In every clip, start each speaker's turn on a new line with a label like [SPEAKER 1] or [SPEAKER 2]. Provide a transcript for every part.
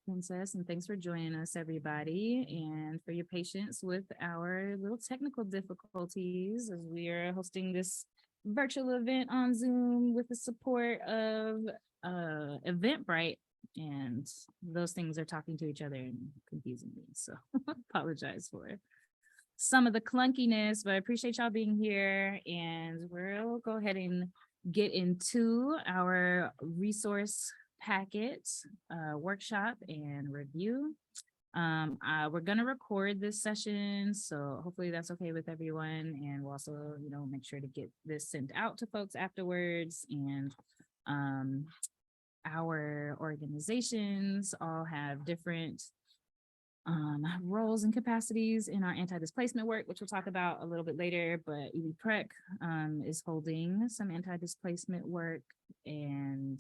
[SPEAKER 1] Princess, and thanks for joining us, everybody, and for your patience with our little technical difficulties as we are hosting this virtual event on Zoom with the support of Eventbrite, and those things are talking to each other and confusing me, so apologize for some of the clunkiness, but I appreciate y'all being here, and we'll go ahead and get into our resource packet workshop and review. We're gonna record this session, so hopefully that's okay with everyone, and we'll also, make sure to get this sent out to folks afterwards. And our organizations all have different roles and capacities in our anti-displacement work, which we'll talk about a little bit later, but PREC is holding some anti-displacement work, and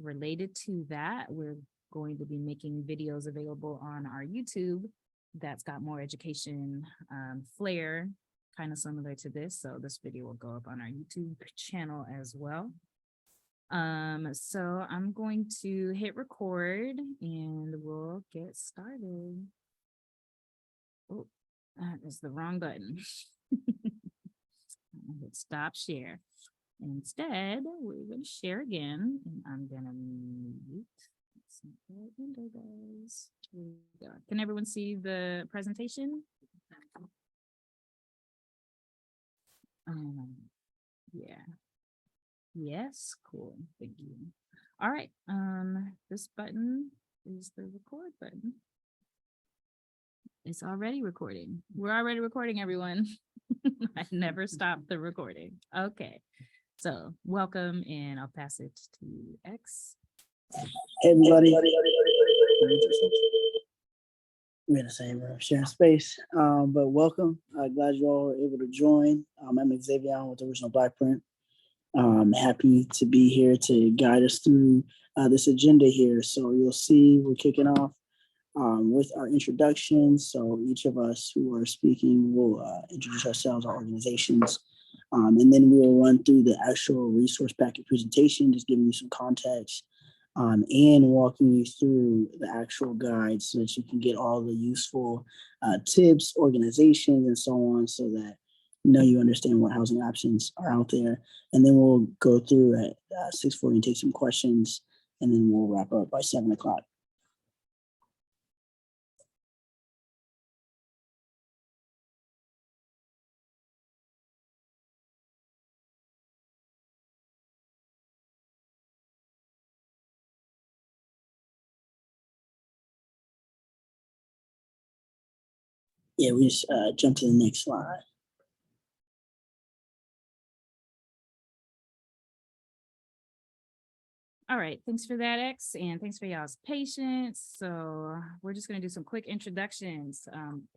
[SPEAKER 1] related to that, we're going to be making videos available on our YouTube that's got more education flair, kind of similar to this. So this video will go up on our YouTube channel as well. So I'm going to hit record and we'll get started. Oh, that is the wrong button. Hit stop share. Instead, we're going to share again, and I'm going to mute. Window, guys. Here we go. Can everyone see the presentation? Yeah. Yes, cool. Thank you. All right. This button is the record button. It's already recording. We're already recording, everyone. I never stopped the recording. Okay. So welcome, and I'll pass it to X.
[SPEAKER 2] Hey everybody. We're in the same room, sharing space. But welcome. Glad you all were able to join. I'm Xavier with the original BlackPrint. Happy to be here to guide us through this agenda here. So you'll see we're kicking off with our introductions. So each of us who are speaking will introduce ourselves, our organizations, and then we'll run through the actual resource packet presentation, just giving you some context and walking you through the actual guide so that you can get all the useful tips, organizations, and so on, so that you understand what housing options are out there. And then we'll go through at 6:40 and take some questions, and then we'll wrap up by 7 o'clock. Yeah, we just jump to the next slide.
[SPEAKER 1] All right, thanks for that, X, and thanks for y'all's patience. So we're just going to do some quick introductions.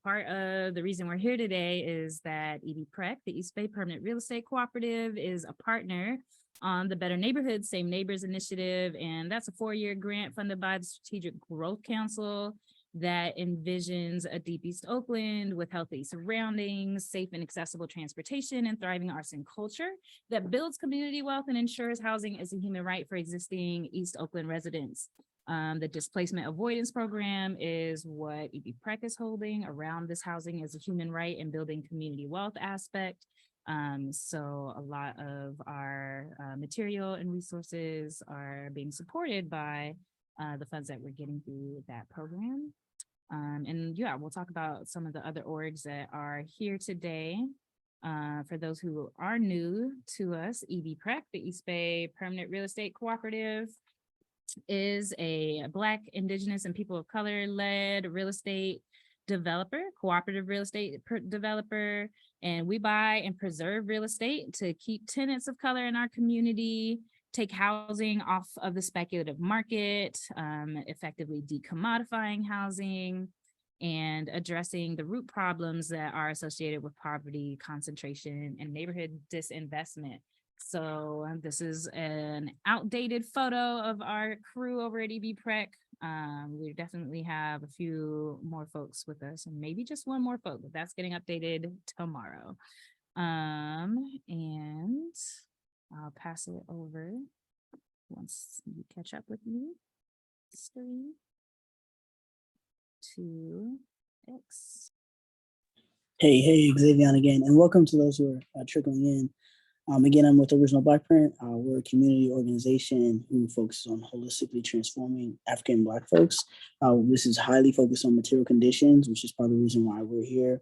[SPEAKER 1] Part of the reason we're here today is that PREC, the East Bay Permanent Real Estate Cooperative, is a partner on the Better Neighborhoods, Same Neighbors initiative, and that's a 4-year grant funded by the Strategic Growth Council that envisions a deep East Oakland with healthy surroundings, safe and accessible transportation, and thriving arts and culture that builds community wealth and ensures housing is a human right for existing East Oakland residents. The displacement avoidance program is what PREC is holding around this housing as a human right and building community wealth aspect. So a lot of our material and resources are being supported by the funds that we're getting through that program. And yeah, we'll talk about some of the other orgs that are here today. For those who are new to us, PREC, the East Bay Permanent Real Estate Cooperative, is a Black, Indigenous, and people of color led real estate developer, cooperative real estate developer, and we buy and preserve real estate to keep tenants of color in our community, take housing off of the speculative market, effectively decommodifying housing, and addressing the root problems that are associated with poverty, concentration, and neighborhood disinvestment. So this is an outdated photo of our crew over at PREC. We definitely have a few more folks with us, and maybe just one more folk, but that's getting updated tomorrow. And I'll pass it over once you catch up with me. to X.
[SPEAKER 2] Hey, Xavier again, and welcome to those who are trickling in. Again, I'm with Original BlackPrint. We're a community organization who focuses on holistically transforming African and Black folks. This is highly focused on material conditions, which is part of the reason why we're here.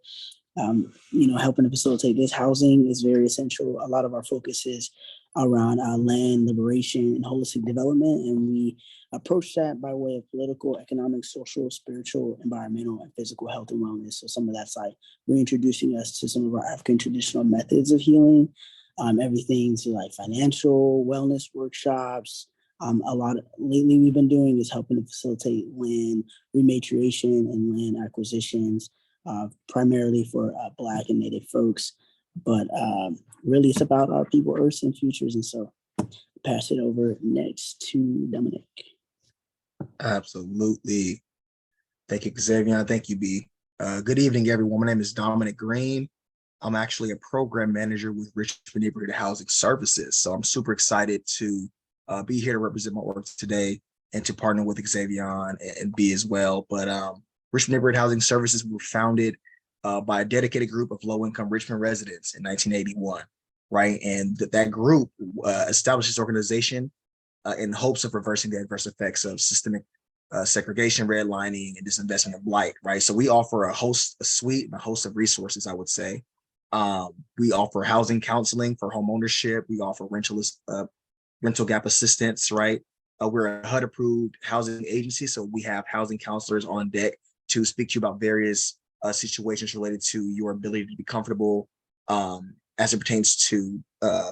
[SPEAKER 2] Helping to facilitate this housing is very essential. A lot of our focus is around land liberation and holistic development, and we approach that by way of political, economic, social, spiritual, environmental, and physical health and wellness. So some of that's like reintroducing us to some of our African traditional methods of healing, everything to like financial wellness workshops. Lately we've been doing is helping to facilitate land rematriation and land acquisitions, primarily for Black and Native folks. But really, it's about our people, earths, and futures. And so, pass it over next to Dominic.
[SPEAKER 3] Absolutely. Thank you, Xavier. Thank you, B. Good evening, everyone. My name is Dominic Green. I'm actually a program manager with Richmond Neighborhood Housing Services. So I'm super excited to be here to represent my work today and to partner with Xavier and B as well. But Richmond Neighborhood Housing Services were founded by a dedicated group of low-income Richmond residents in 1981, right? And that group established this organization in hopes of reversing the adverse effects of systemic segregation, redlining, and disinvestment of blight, right? So we offer a suite and a host of resources, I would say. We offer housing counseling for home ownership. We offer rental gap assistance, right? We're a HUD-approved housing agency, so we have housing counselors on deck to speak to you about various situations related to your ability to be comfortable as it pertains to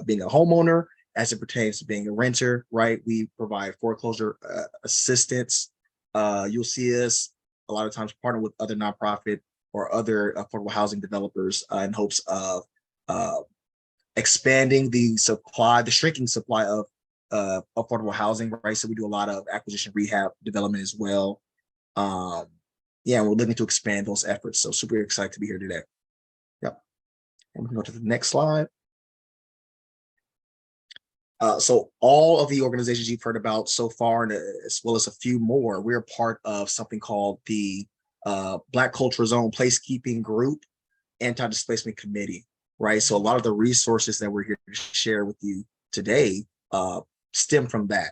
[SPEAKER 3] being a homeowner, as it pertains to being a renter, right? We provide foreclosure assistance. You'll see us a lot of times partner with other nonprofit or other affordable housing developers in hopes of expanding the shrinking supply of affordable housing, right? So we do a lot of acquisition, rehab, development as well. We're looking to expand those efforts. So super excited to be here today. Yep. And we can go to the next slide. So all of the organizations you've heard about so far, and as well as a few more, we're part of something called the Black Culture Zone Placekeeping Group Anti-Displacement Committee, right? So a lot of the resources that we're here to share with you today stem from that,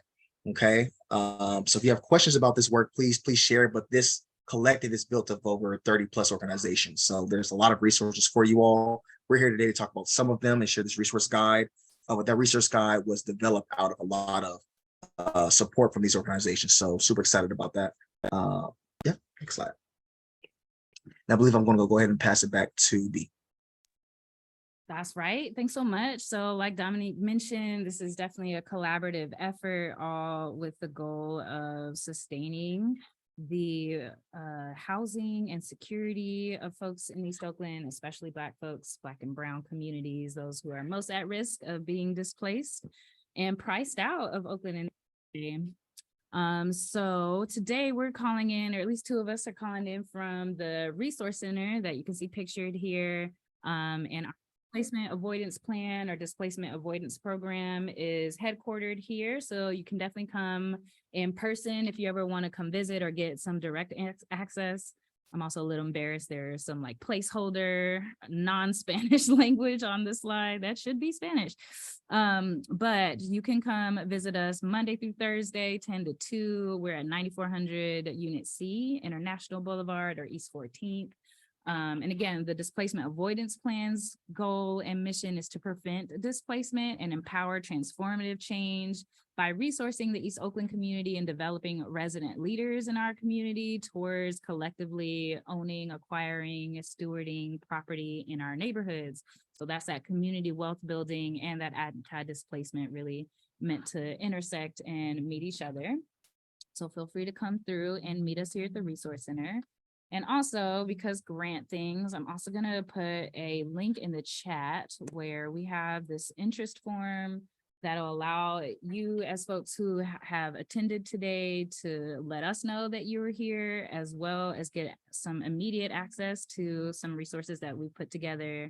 [SPEAKER 3] okay? So if you have questions about this work, please share it. But this collective is built of over 30 plus organizations. So there's a lot of resources for you all. We're here today to talk about some of them and share this resource guide. But that resource guide was developed out of a lot of support from these organizations. So super excited about that. Next slide. And I believe I'm going to go ahead and pass it back to B.
[SPEAKER 1] That's right. Thanks so much. So like Dominique mentioned, this is definitely a collaborative effort, all with the goal of sustaining the housing and security of folks in East Oakland, especially Black folks, Black and Brown communities, those who are most at risk of being displaced and priced out of Oakland. So today we're calling in, or at least two of us are calling in from the Resource Center that you can see pictured here. And our displacement avoidance plan or displacement avoidance program is headquartered here. So you can definitely come in person if you ever want to come visit or get some direct access. I'm also a little embarrassed. There's some like placeholder non-Spanish language on the slide that should be Spanish. But you can come visit us Monday through Thursday, 10 to 2. We're at 9400 Unit C, International Boulevard or East 14th. And again, the displacement avoidance plan's goal and mission is to prevent displacement and empower transformative change by resourcing the East Oakland community and developing resident leaders in our community towards collectively owning, acquiring, stewarding property in our neighborhoods. So that's that community wealth building and that anti-displacement really meant to intersect and meet each other. So feel free to come through and meet us here at the Resource Center. And also, because grant things, I'm also going to put a link in the chat where we have this interest form that'll allow you as folks who have attended today to let us know that you were here, as well as get some immediate access to some resources that we put together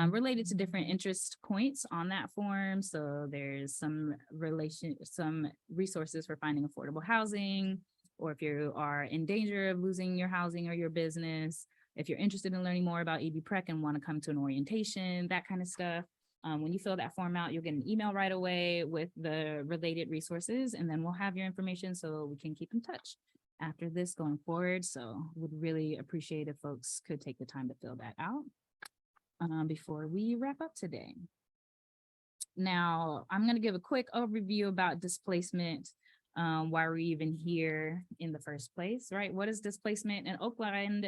[SPEAKER 1] related to different interest points on that form. So there's some resources for finding affordable housing, or if you are in danger of losing your housing or your business, if you're interested in learning more about EB-PREC and want to come to an orientation, that kind of stuff. When you fill that form out, you'll get an email right away with the related resources, and then we'll have your information so we can keep in touch after this going forward. So would really appreciate if folks could take the time to fill that out before we wrap up today. Now, I'm going to give a quick overview about displacement, why we're even here in the first place, right? What does displacement in Oakland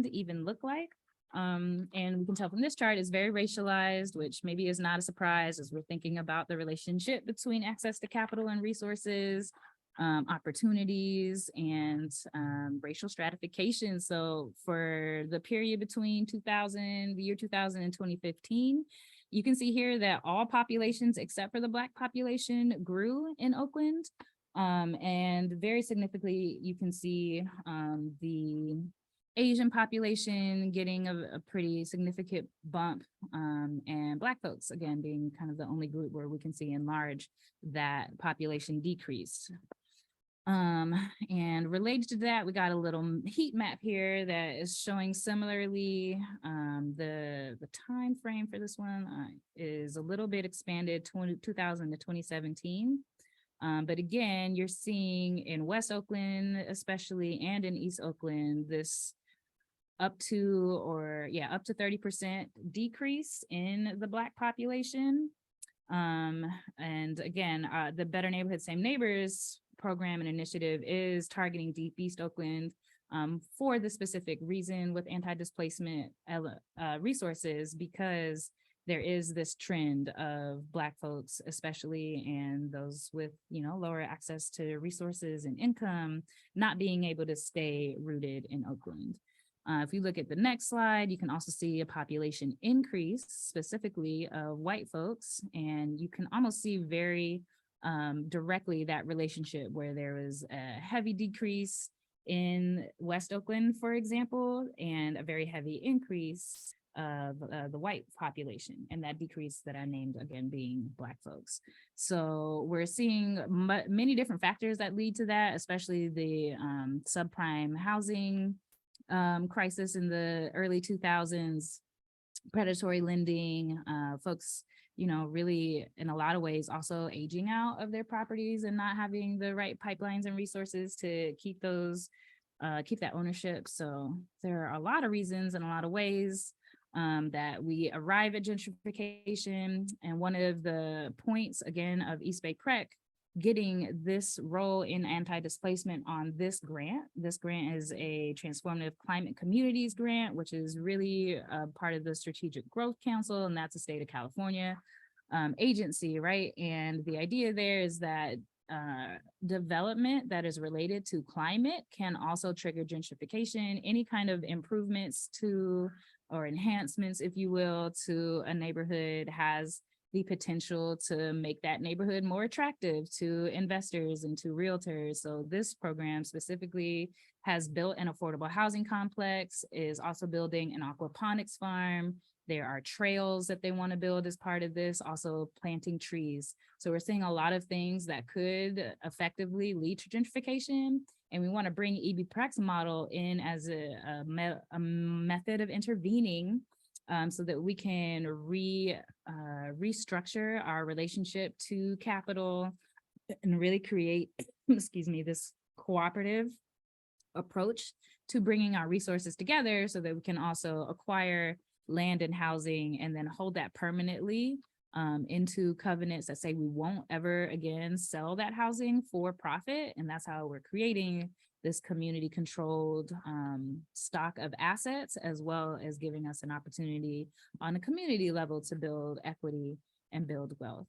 [SPEAKER 1] even look like? And we can tell from this chart is very racialized, which maybe is not a surprise as we're thinking about the relationship between access to capital and resources, opportunities, and racial stratification. So for the period between the year 2000 and 2015, you can see here that all populations except for the Black population grew in Oakland. And very significantly, you can see the Asian population getting a pretty significant bump, and Black folks, again, being kind of the only group where we can see in large that population decreased. And related to that, we got a little heat map here that is showing similarly. The time frame for this one is a little bit expanded, 2000 to 2017. But again, you're seeing in West Oakland, especially, and in East Oakland, this up to 30% decrease in the Black population. And again, the Better Neighborhood, Same Neighbors program and initiative is targeting Deep East Oakland for the specific reason with anti-displacement resources, because there is this trend of Black folks, especially, and those with, lower access to resources and income, not being able to stay rooted in Oakland. If you look at the next slide, you can also see a population increase, specifically of white folks, and you can almost see very directly that relationship where there was a heavy decrease in West Oakland, for example, and a very heavy increase of the white population, and that decrease that I named, again, being Black folks. So we're seeing many different factors that lead to that, especially the subprime housing crisis in the early 2000s, predatory lending, folks, really in a lot of ways also aging out of their properties and not having the right pipelines and resources to keep that ownership. So there are a lot of reasons and a lot of ways that we arrive at gentrification. And one of the points, again, of East Bay PREC getting this role in anti-displacement on this grant. This grant is a Transformative Climate Communities grant, which is really part of the Strategic Growth Council, and that's a state of California agency, right? And the idea there is that development that is related to climate can also trigger gentrification. Any kind of improvements to, or enhancements, if you will, to a neighborhood has the potential to make that neighborhood more attractive to investors and to realtors. So this program specifically has built an affordable housing complex, is also building an aquaponics farm. There are trails that they want to build as part of this, also planting trees. So we're seeing a lot of things that could effectively lead to gentrification. And we want to bring EB-PREC's model in as a method of intervening so that we can restructure our relationship to capital and really create, this cooperative approach to bringing our resources together so that we can also acquire land and housing and then hold that permanently into covenants that say we won't ever again sell that housing for profit. And that's how we're creating this community controlled stock of assets, as well as giving us an opportunity on a community level to build equity and build wealth.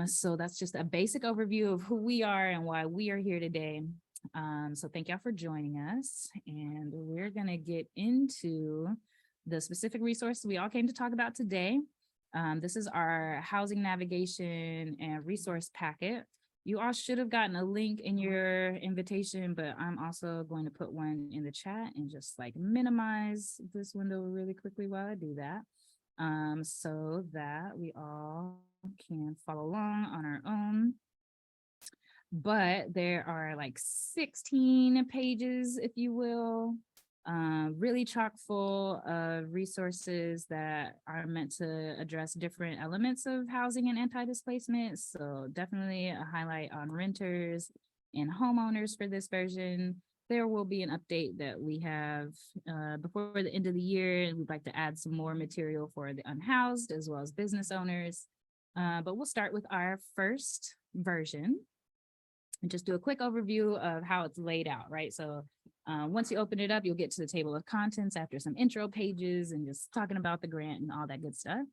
[SPEAKER 1] So that's just a basic overview of who we are and why we are here today. So thank y'all for joining us, and we're gonna get into the specific resource we all came to talk about today. This is our housing navigation and resource packet. You all should have gotten a link in your invitation, but I'm also going to put one in the chat and just minimize this window really quickly while I do that, so that we all can follow along on our own. but there are like 16 pages, if you will, really chock full of resources that are meant to address different elements of housing and anti-displacement. So definitely a highlight on renters and homeowners for this version. There will be an update that we have before the end of the year, and we'd like to add some more material for the unhoused as well as business owners. But we'll start with our first version and just do a quick overview of how it's laid out, right? So once you open it up, you'll get to the table of contents after some intro pages and just talking about the grant and all that good stuff.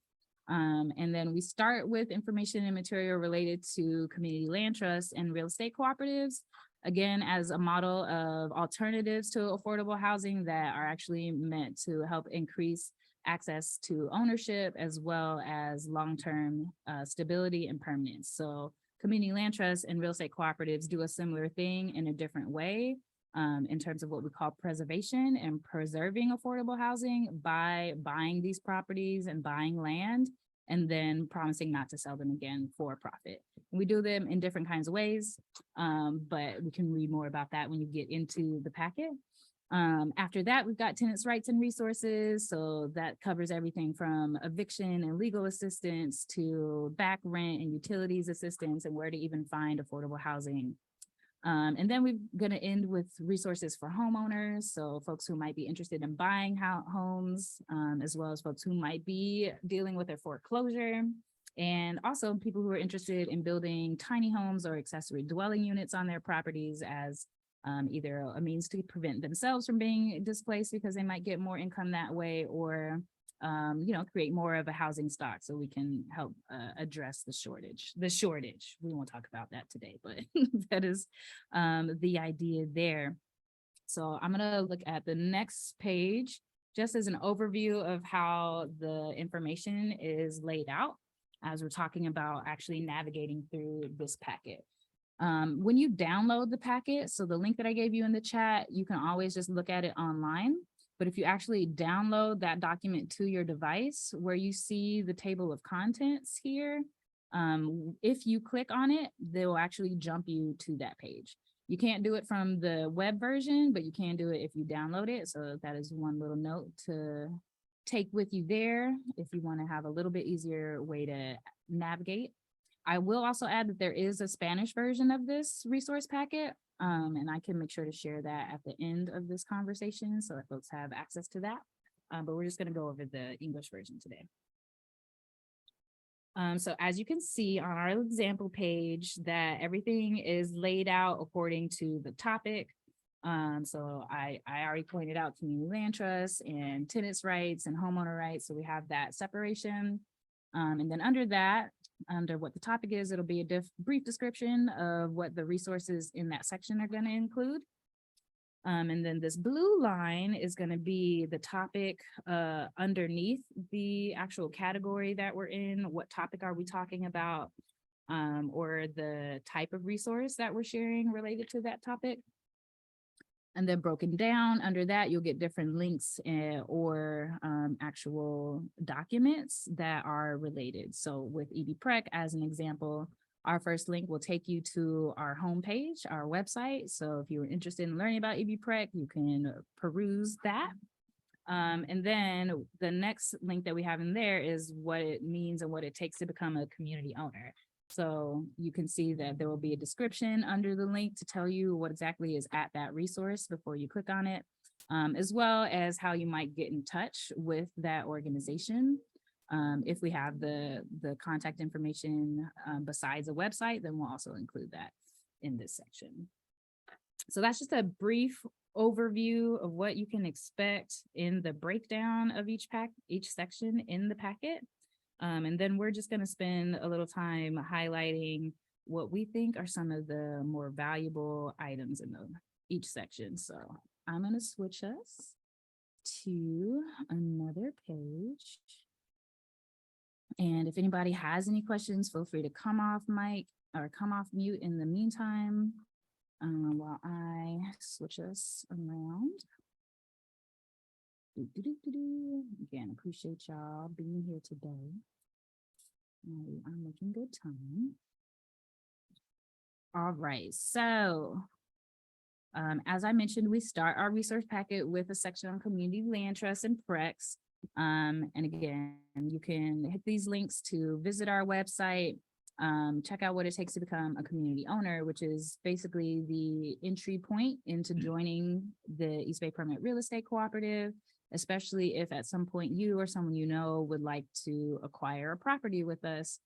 [SPEAKER 1] And then we start with information and material related to community land trusts and real estate cooperatives, again, as a model of alternatives to affordable housing that are actually meant to help increase access to ownership as well as long-term stability and permanence. So community land trusts and real estate cooperatives do a similar thing in a different way in terms of what we call preservation and preserving affordable housing by buying these properties and buying land and then promising not to sell them again for profit. We do them in different kinds of ways, but we can read more about that when you get into the packet. After that, we've got tenants' rights and resources. So that covers everything from eviction and legal assistance to back rent and utilities assistance and where to even find affordable housing. And then we're going to end with resources for homeowners. So folks who might be interested in buying homes, as well as folks who might be dealing with their foreclosure. And also people who are interested in building tiny homes or accessory dwelling units on their properties as either a means to prevent themselves from being displaced because they might get more income that way, or create more of a housing stock so we can help address the shortage. We won't talk about that today, but that is the idea there. So I'm gonna look at the next page just as an overview of how the information is laid out as we're talking about actually navigating through this packet. When you download the packet, so the link that I gave you in the chat, you can always just look at it online. But if you actually download that document to your device where you see the table of contents here, if you click on it, they will actually jump you to that page. You can't do it from the web version, but you can do it if you download it. So that is one little note to take with you there if you want to have a little bit easier way to navigate. I will also add that there is a Spanish version of this resource packet, and I can make sure to share that at the end of this conversation so that folks have access to that. But we're just going to go over the English version today. So as you can see on our example page, that everything is laid out according to the topic. So I already pointed out community land trusts and tenants' rights and homeowner rights. So we have that separation. And then under that, under what the topic is, it'll be a brief description of what the resources in that section are going to include. And then this blue line is going to be the topic underneath the actual category that we're in. What topic are we talking about? Or the type of resource that we're sharing related to that topic. And then broken down under that, you'll get different links or actual documents that are related. So with PREC, as an example, our first link will take you to our homepage, our website. So if you're interested in learning about PREC, you can peruse that. And then the next link that we have in there is what it means and what it takes to become a community owner. So you can see that there will be a description under the link to tell you what exactly is at that resource before you click on it, as well as how you might get in touch with that organization. If we have the contact information besides a website, then we'll also include that in this section. So that's just a brief overview of what you can expect in the breakdown of each section in the packet. And then we're just going to spend a little time highlighting what we think are some of the more valuable items in each section. So I'm going to switch us to another page. And if anybody has any questions, feel free to come off mic or come off mute in the meantime while I switch us around. Again, appreciate y'all being here today. I'm making good time. All right, so as I mentioned, we start our resource packet with a section on community land trust and PRECs. And again, you can hit these links to visit our website, check out what it takes to become a community owner, which is basically the entry point into joining the East Bay Permanent Real Estate Cooperative, especially if at some point you or someone you know would like to acquire a property with us,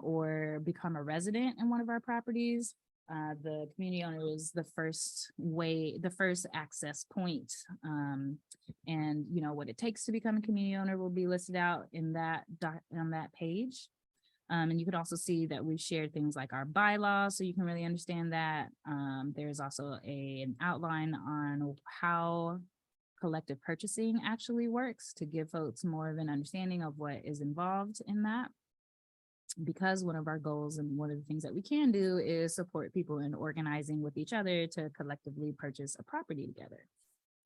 [SPEAKER 1] or become a resident in one of our properties. The community owner is the first access point. And you know what it takes to become a community owner will be listed out in on that page. And you could also see that we've shared things like our bylaws, so you can really understand that. There's also an outline on how collective purchasing actually works to give folks more of an understanding of what is involved in that. Because one of our goals and one of the things that we can do is support people in organizing with each other to collectively purchase a property together,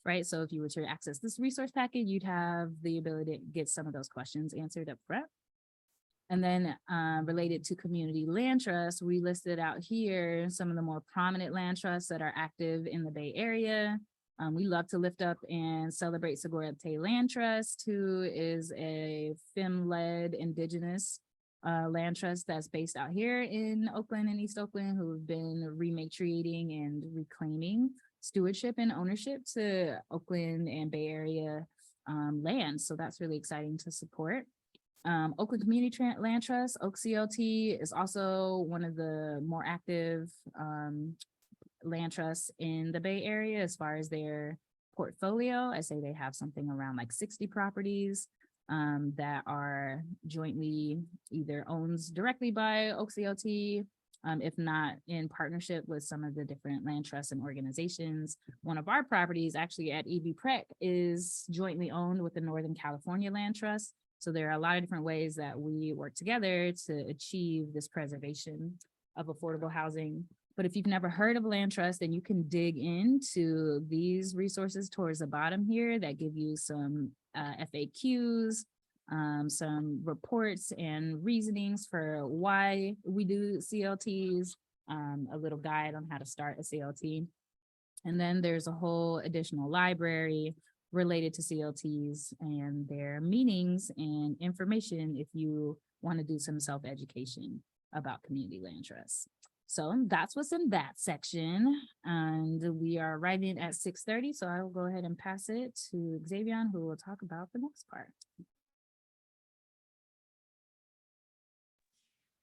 [SPEAKER 1] right? So if you were to access this resource packet, you'd have the ability to get some of those questions answered up front. And then related to community land trusts, we listed out here some of the more prominent land trusts that are active in the Bay Area. We love to lift up and celebrate Segura Tay Land Trust, who is a FEM-led indigenous land trust that's based out here in Oakland and East Oakland, who have been rematriating and reclaiming stewardship and ownership to Oakland and Bay Area land. So that's really exciting to support. Oakland Community Land Trust, OCLT, is also one of the more active land trusts in the Bay Area as far as their portfolio. I say they have something around like 60 properties that are jointly either owned directly by OCLT, if not in partnership with some of the different land trusts and organizations. One of our properties actually at PREC is jointly owned with the Northern California Land Trust. So there are a lot of different ways that we work together to achieve this preservation of affordable housing. But if you've never heard of land trust, then you can dig into these resources towards the bottom here that give you some FAQs, some reports and reasonings for why we do CLTs, a little guide on how to start a CLT. And then there's a whole additional library related to CLTs and their meanings and information if you want to do some self-education about community land trusts. So that's what's in that section. And we are right in at 6:30. So I will go ahead and pass it to Xavier, who will talk about the next part.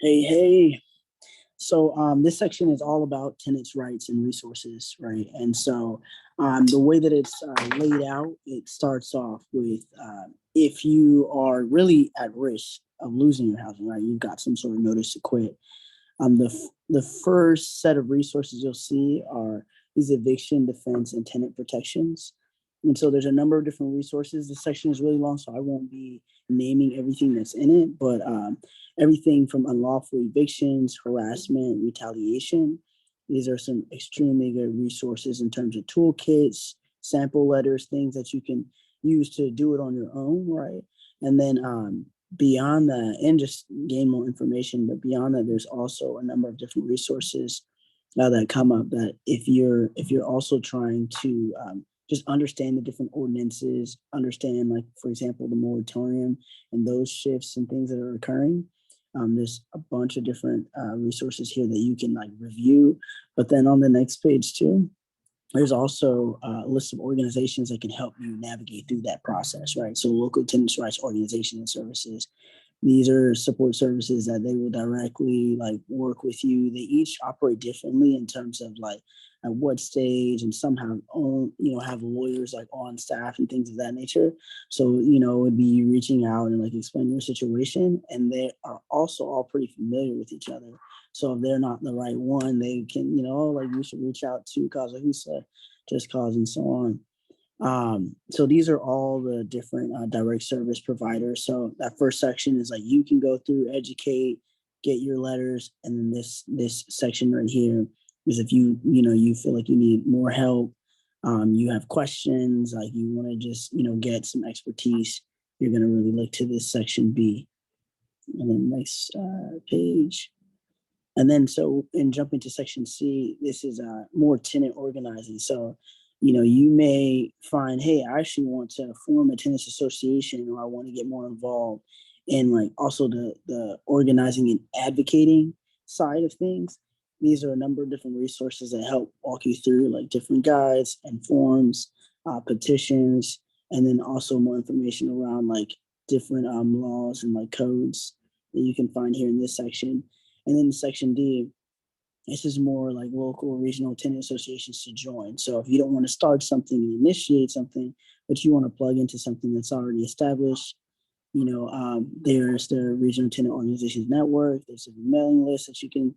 [SPEAKER 2] Hey. So this section is all about tenants' rights and resources, right? And so the way that it's laid out, it starts off with if you are really at risk of losing your housing, right? You've got some sort of notice to quit. The first set of resources you'll see are these eviction, defense, and tenant protections. And so there's a number of different resources. This section is really long, so I won't be naming everything that's in it, but everything from unlawful evictions, harassment, retaliation. These are some extremely good resources in terms of toolkits, sample letters, things that you can use to do it on your own, right? And then beyond that, and just gain more information, but beyond that, there's also a number of different resources that come up that if you're also trying to just understand the different ordinances, understand, like, for example, the moratorium and those shifts and things that are occurring. There's a bunch of different resources here that you can like review. But then on the next page too, there's also a list of organizations that can help you navigate through that process, right? So local tenants' rights organization and services. These are support services that they will directly like work with you. They each operate differently in terms of like at what stage, and some have have lawyers like on staff and things of that nature. So, it would be you reaching out and like explain your situation, and they are also all pretty familiar with each other. So if they're not the right one, they can, like you should reach out to Cause of Husa, Just Cause, and so on. So these are all the different direct service providers. So that first section is like you can go through, educate, get your letters, and then this section right here is if you feel like you need more help, you have questions, like you want to just get some expertise, you're going to really look to this section B. And then next page. And then so in jumping to section C, this is more tenant organizing. So, you may find, hey, I actually want to form a tenants association, or I want to get more involved in like also the organizing and advocating side of things. These are a number of different resources that help walk you through like different guides and forms, petitions, and then also more information around like different laws and like codes that you can find here in this section. And then section D, this is more like local regional tenant associations to join. So if you don't want to start something and initiate something, but you want to plug into something that's already established, there's the Regional Tenant Organizations Network. There's a mailing list that you can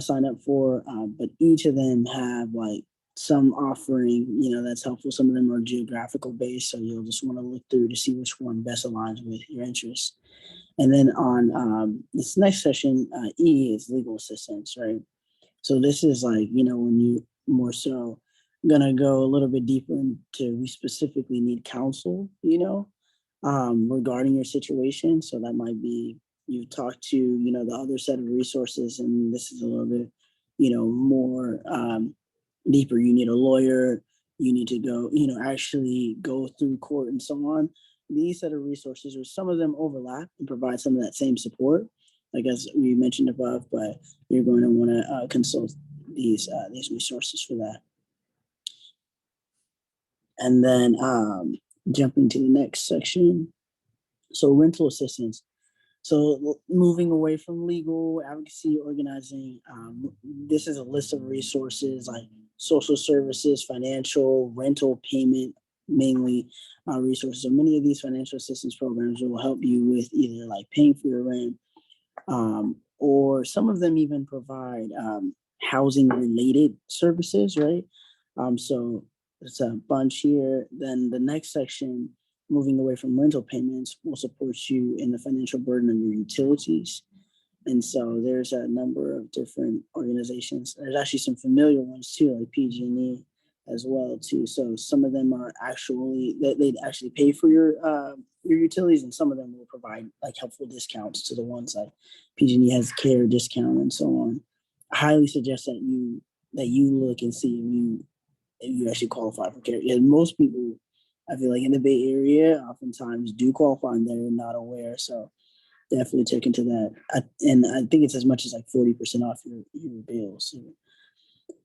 [SPEAKER 2] sign up for, but each of them have like some offering, that's helpful. Some of them are geographical based, so you'll just want to look through to see which one best aligns with your interests. And then on this next session, E is legal assistance, right? So this is like, when you more so gonna go a little bit deeper into, we specifically need counsel, regarding your situation. So that might be you talk to, the other set of resources, and this is a little bit, more deeper. You need a lawyer, you need to go, actually go through court and so on. These set of resources, or some of them overlap and provide some of that same support, like as we mentioned above, but you're going to want to consult these resources for that. And then jumping to the next section. So rental assistance. So moving away from legal advocacy organizing, this is a list of resources like social services, financial, rental payment, mainly resources. So many of these financial assistance programs will help you with either like paying for your rent, or some of them even provide housing related services, right? So it's a bunch here. Then the next section, moving away from rental payments, will support you in the financial burden of your utilities. And so there's a number of different organizations. There's actually some familiar ones too, like PG&E as well too. So some of them are actually they actually pay for your utilities, and some of them will provide like helpful discounts to the ones like PG&E has care discount and so on. I highly suggest that you look and see if you actually qualify for care. Yeah, most people, I feel like in the Bay Area, oftentimes do qualify and they're not aware. So definitely check into that. And I think it's as much as like 40% off your bills.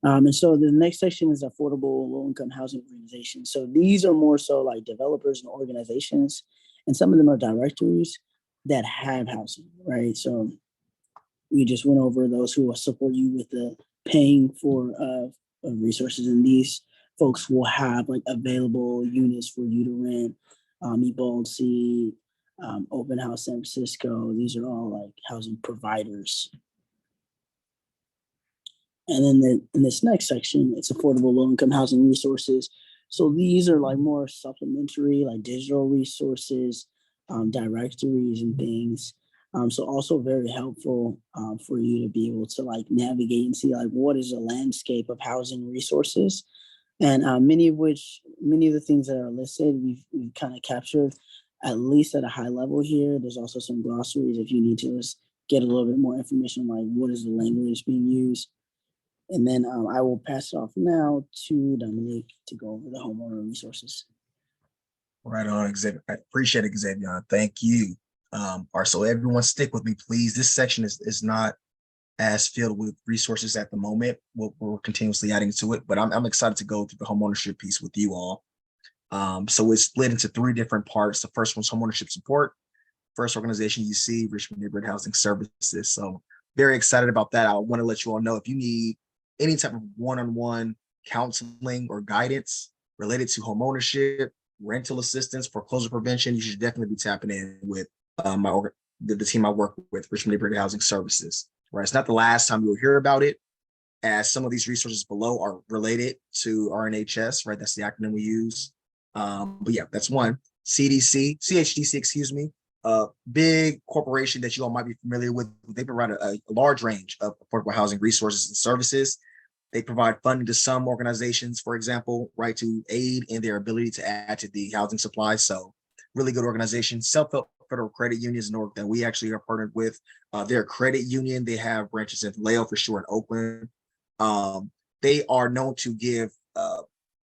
[SPEAKER 2] And so the next section is affordable low-income housing organizations. So these are more so like developers and organizations, and some of them are directories that have housing, right? So we just went over those who will support you with the paying for resources, and these folks will have like available units for you to rent. Ebaldsey, Open House San Francisco, these are all like housing providers. And then in this next section, it's affordable low-income housing resources. So these are like more supplementary, like digital resources, directories and things. So also very helpful for you to be able to like navigate and see like what is the landscape of housing resources. And many of the things that are listed, we've kind of captured at least at a high level here. There's also some glossaries if you need to just get a little bit more information, like what is the language being used. And then I will pass it off now to Dominique to go over the homeowner resources.
[SPEAKER 3] Right on, Xavier. I appreciate it, Xavier. Thank you. All right, so everyone stick with me, please. This section is not as filled with resources at the moment. We're continuously adding to it, but I'm excited to go through the homeownership piece with you all. So it's split into 3 different parts. The first one's homeownership support. First organization you see, Richmond Neighborhood Housing Services. So very excited about that. I want to let you all know if you need any type of one-on-one counseling or guidance related to homeownership, rental assistance, foreclosure prevention, you should definitely be tapping in with the team I work with, Richmond Neighborhood Housing Services. Right, it's not the last time you'll hear about it, as some of these resources below are related to RNHS. Right, that's the acronym we use. But yeah, that's one. CHDC, excuse me. Big corporation that you all might be familiar with. They provide a large range of affordable housing resources and services. They provide funding to some organizations, for example, right, to aid in their ability to add to the housing supply. So really good organization, self-help Federal Credit Union is an org that we actually are partnered with. They're a credit union. They have branches in Vallejo for sure in Oakland. They are known to give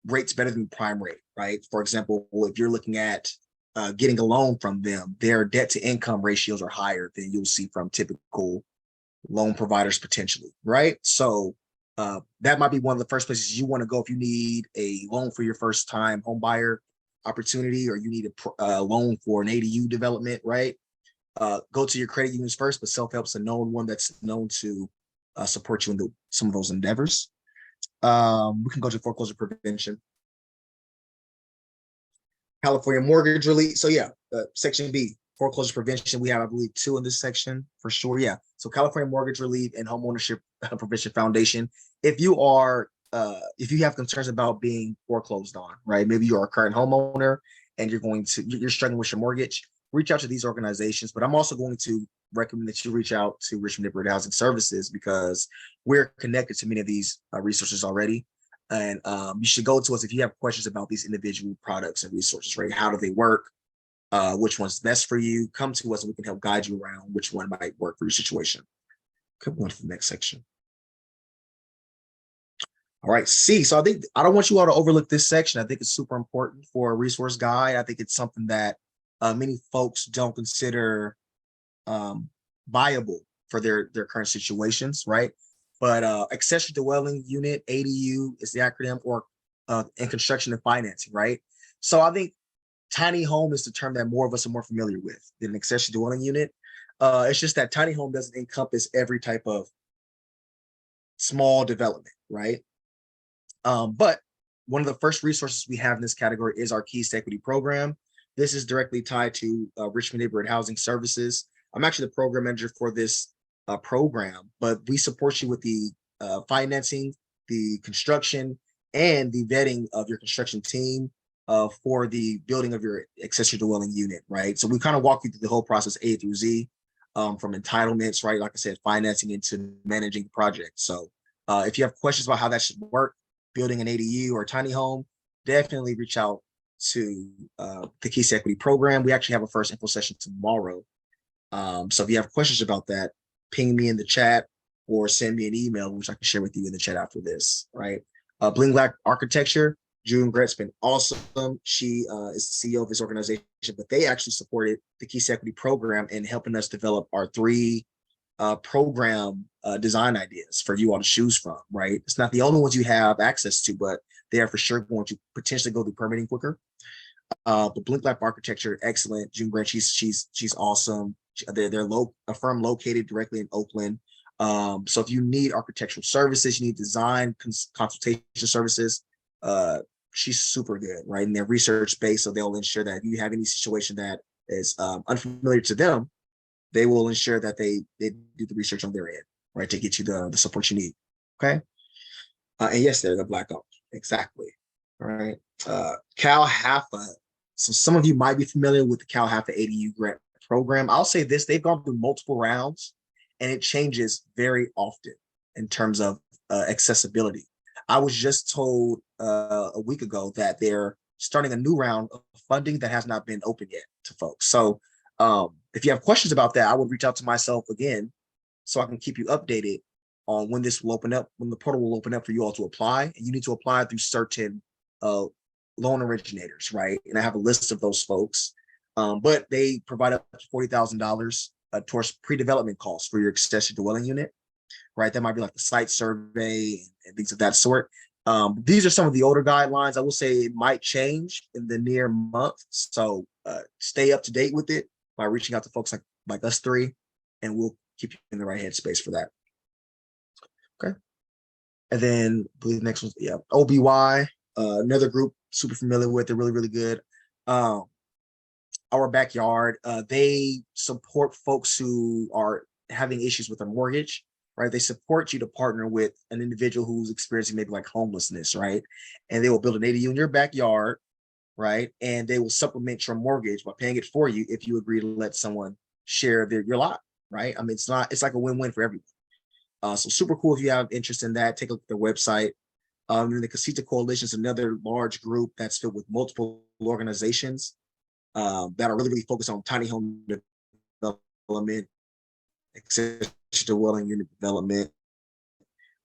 [SPEAKER 3] rates better than the prime rate, right? For example, if you're looking at getting a loan from them, their debt to income ratios are higher than you'll see from typical loan providers potentially, right? So that might be one of the first places you want to go if you need a loan for your first time home buyer opportunity, or you need a loan for an ADU development, right? Go to your credit unions first, but self-help's a known one that's known to support you in some of those endeavors. We can go to foreclosure prevention. California mortgage relief. So yeah, section B, foreclosure prevention. We have, I believe, 2 in this section for sure. Yeah. So California Mortgage Relief and Homeownership Prevention Foundation. If you have concerns about being foreclosed on, right? Maybe you're a current homeowner and you're struggling with your mortgage, reach out to these organizations. But I'm also going to recommend that you reach out to Richmond Neighborhood Housing Services, because we're connected to many of these resources already. And you should go to us if you have questions about these individual products and resources, right? How do they work? Which one's best for you? Come to us and we can help guide you around which one might work for your situation. Come on to the next section. All right, C. So I don't want you all to overlook this section. I think it's super important for a resource guide. I think it's something that many folks don't consider viable for their current situations, right? But accessory dwelling unit, ADU is the acronym, or in construction and financing, right? So I think tiny home is the term that more of us are more familiar with than an accessory dwelling unit. It's just that tiny home doesn't encompass every type of small development, right? But one of the first resources we have in this category is our Keys to Equity program. This is directly tied to Richmond Neighborhood Housing Services. I'm actually the program manager for this program, but we support you with the financing, the construction, and the vetting of your construction team for the building of your accessory dwelling unit, right? So we kind of walk you through the whole process A through Z, from entitlements, right? Like I said, financing into managing the project. So if you have questions about how that should work, building an ADU or a tiny home, definitely reach out to the Keys to Equity program. We actually have a first info session tomorrow. So if you have questions about that, ping me in the chat or send me an email, which I can share with you in the chat after this, right? Bling Black Architecture, June Grett's been awesome. She is the CEO of this organization, but they actually supported the Keys to Equity program in helping us develop our 3 program design ideas for you all to choose from, right? It's not the only ones you have access to, but they are for sure going to potentially go through permitting quicker. But Blink Black Architecture, excellent. June Grant, she's awesome. They're a firm located directly in Oakland. So if you need architectural services, you need design consultation services, she's super good, right? And they're research based, so they'll ensure that if you have any situation that is unfamiliar to them, they will ensure that they do the research on their end, right, to get you the support you need. Okay. And yes, they're the Black owned. Exactly. All right. Cal Haffa. So some of you might be familiar with the Cal Haffa ADU grant program. I'll say this, they've gone through multiple rounds and it changes very often in terms of accessibility. I was just told a week ago that they're starting a new round of funding that has not been open yet to folks. So if you have questions about that, I would reach out to myself again so I can keep you updated on when this will open up, when the portal will open up for you all to apply. And you need to apply through certain loan originators, right? And I have a list of those folks, but they provide up to $40,000 towards pre-development costs for your accessory dwelling unit, right? That might be like the site survey and things of that sort. These are some of the older guidelines. I will say it might change in the near month. So stay up to date with it by reaching out to folks like us 3, and we'll keep you in the right headspace for that. Okay. And then I believe the next one, yeah, OBY, another group super familiar with. They're really, really good. Our Backyard, they support folks who are having issues with a mortgage, right? They support you to partner with an individual who's experiencing maybe like homelessness, right? And they will build an ADU in your backyard, right? And they will supplement your mortgage by paying it for you if you agree to let someone share your lot, right? I mean, it's like a win-win for everyone. So super cool if you have interest in that. Take a look at their website. And the Casita Coalition is another large group that's filled with multiple organizations that are really focused on tiny home development, accessory dwelling unit development,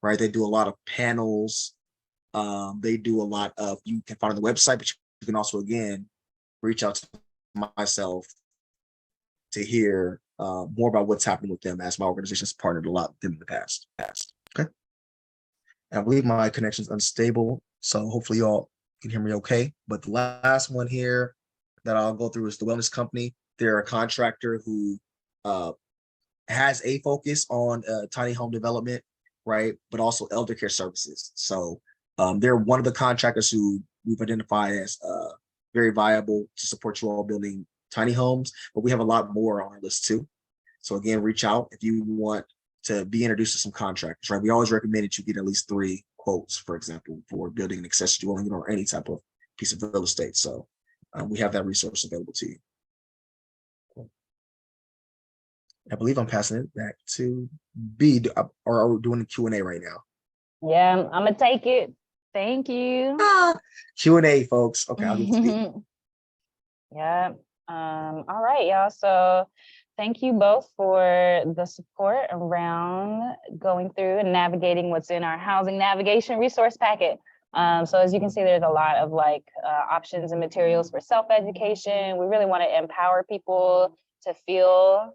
[SPEAKER 3] right? They do a lot of panels. They do a lot of, you can find on the website, but you can also, again, reach out to myself to hear more about what's happening with them, as my organization's partnered a lot with them in the past. Okay. I believe my connection's unstable, so hopefully y'all can hear me okay. But the last one here that I'll go through is the wellness company. They're a contractor who has a focus on tiny home development, right? But also elder care services. So they're one of the contractors who we've identified as very viable to support you all building tiny homes, but we have a lot more on our list too. So again, reach out if you want to be introduced to some contractors, right? We always recommend that you get at least 3 quotes, for example, for building an accessory dwelling or any type of piece of real estate. So we have that resource available to you. I believe I'm passing it back to B, or are we doing the Q&A right now?
[SPEAKER 4] Yeah, I'm gonna take it. Thank you.
[SPEAKER 3] Q&A, folks. Okay, I'll get to B.
[SPEAKER 4] Yeah. All right, y'all. So thank you both for the support around going through and navigating what's in our housing navigation resource packet. So as you can see, there's a lot of options and materials for self-education. We really want to empower people to feel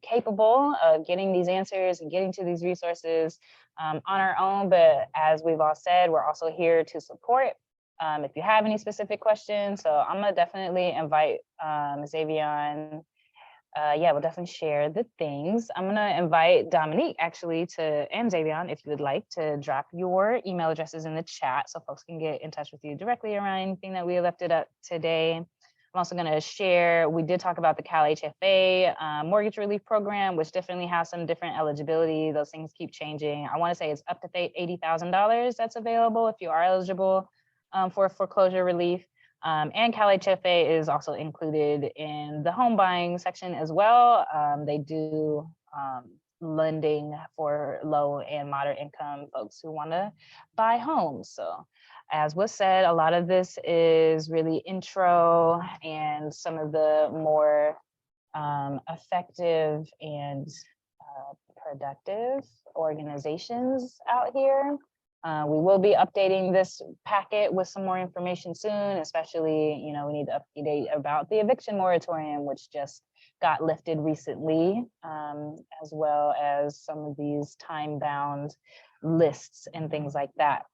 [SPEAKER 4] capable of getting these answers and getting to these resources on our own. But as we've all said, we're also here to support if you have any specific questions. So I'm gonna definitely invite Xavion. Yeah, we'll definitely share the things. I'm gonna invite Dominique actually and Xavion, if you would like to drop your email addresses in the chat so folks can get in touch with you directly around anything that we lifted up today. I'm also going to share, we did talk about the Cal HFA mortgage relief program, which definitely has some different eligibility. Those things keep changing. I want to say it's up to $80,000 that's available if you are eligible for foreclosure relief. And Cal HFA is also included in the home buying section as well. They do lending for low and moderate income folks who want to buy homes. So as was said, a lot of this is really intro and some of the more effective and productive organizations out here. We will be updating this packet with some more information soon, especially, we need to update about the eviction moratorium, which just got lifted recently, as well as some of these time-bound lists and things like that.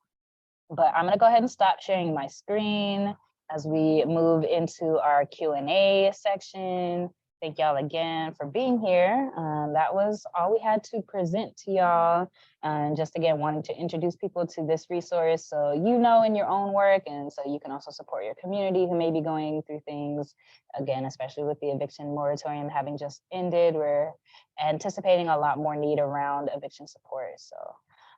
[SPEAKER 4] But I'm going to go ahead and stop sharing my screen as we move into our Q&A section. Thank y'all again for being here. That was all we had to present to y'all. And just again, wanting to introduce people to this resource so in your own work, and so you can also support your community who may be going through things. Again, especially with the eviction moratorium having just ended, we're anticipating a lot more need around eviction support. So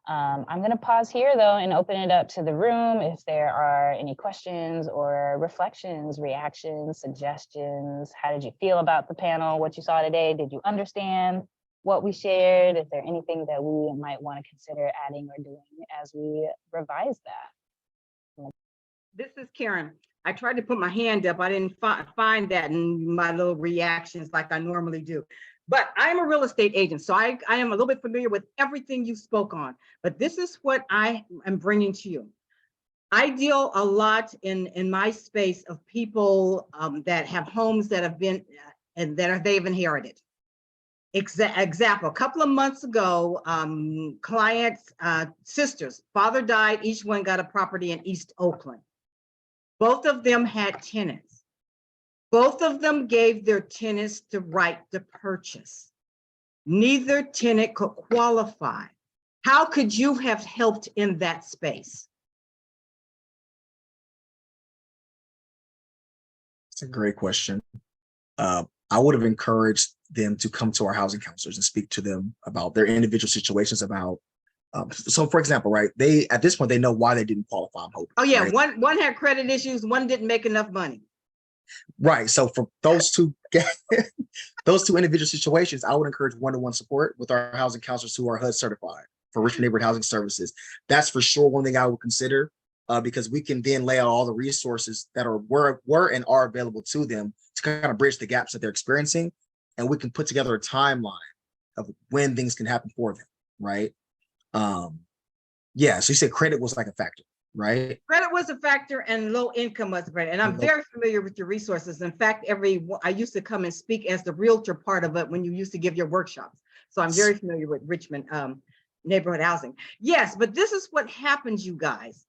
[SPEAKER 4] I'm going to pause here, though, and open it up to the room if there are any questions or reflections, reactions, suggestions. How did you feel about the panel, what you saw today? Did you understand what we shared? Is there anything that we might want to consider adding or doing as we revise that?
[SPEAKER 5] This is Karen. I tried to put my hand up. I didn't find that in my little reactions like I normally do. But I'm a real estate agent, so I am a little bit familiar with everything you spoke on. But this is what I am bringing to you. I deal a lot in my space of people that have homes that have been and they've inherited. Example, a couple of months ago, clients, sisters, father died, each one got a property in East Oakland. Both of them had tenants. Both of them gave their tenants the right to purchase. Neither tenant could qualify. How could you have helped in that space?
[SPEAKER 3] It's a great question. I would have encouraged them to come to our housing counselors and speak to them about their individual situations about, so for example, right, at this point, they know why they didn't qualify, I'm hoping.
[SPEAKER 5] Oh yeah,
[SPEAKER 3] right?
[SPEAKER 5] one had credit issues, one didn't make enough money.
[SPEAKER 3] Right. So for those two individual situations, I would encourage one-to-one support with our housing counselors who are HUD certified for Richmond Neighborhood Housing Services. That's for sure one thing I would consider. because we can then lay out all the resources that were and are available to them to kind of bridge the gaps that they're experiencing. And we can put together a timeline of when things can happen for them, right? Yeah, so you said credit was like a factor, right?
[SPEAKER 5] Credit was a factor and low income was a factor. And I'm very familiar with your resources. In fact, I used to come and speak as the realtor part of it when you used to give your workshops. So I'm very familiar with Richmond neighborhood housing. Yes, but this is what happens, you guys.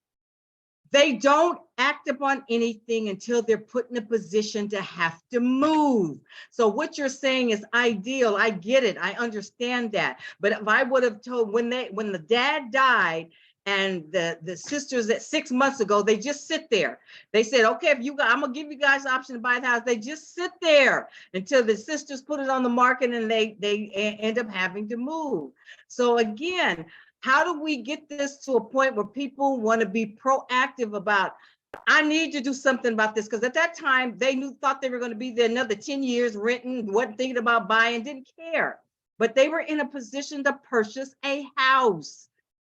[SPEAKER 5] They don't act upon anything until they're put in a position to have to move. So what you're saying is ideal. I get it. I understand that. But if I would have told when the dad died and the sisters at 6 months ago, they just sit there. They said, okay, I'm gonna give you guys the option to buy the house. They just sit there until the sisters put it on the market and they end up having to move. So again, how do we get this to a point where people want to be proactive about, I need to do something about this? Because at that time, they thought they were going to be there another 10 years renting, wasn't thinking about buying, didn't care. But they were in a position to purchase a house,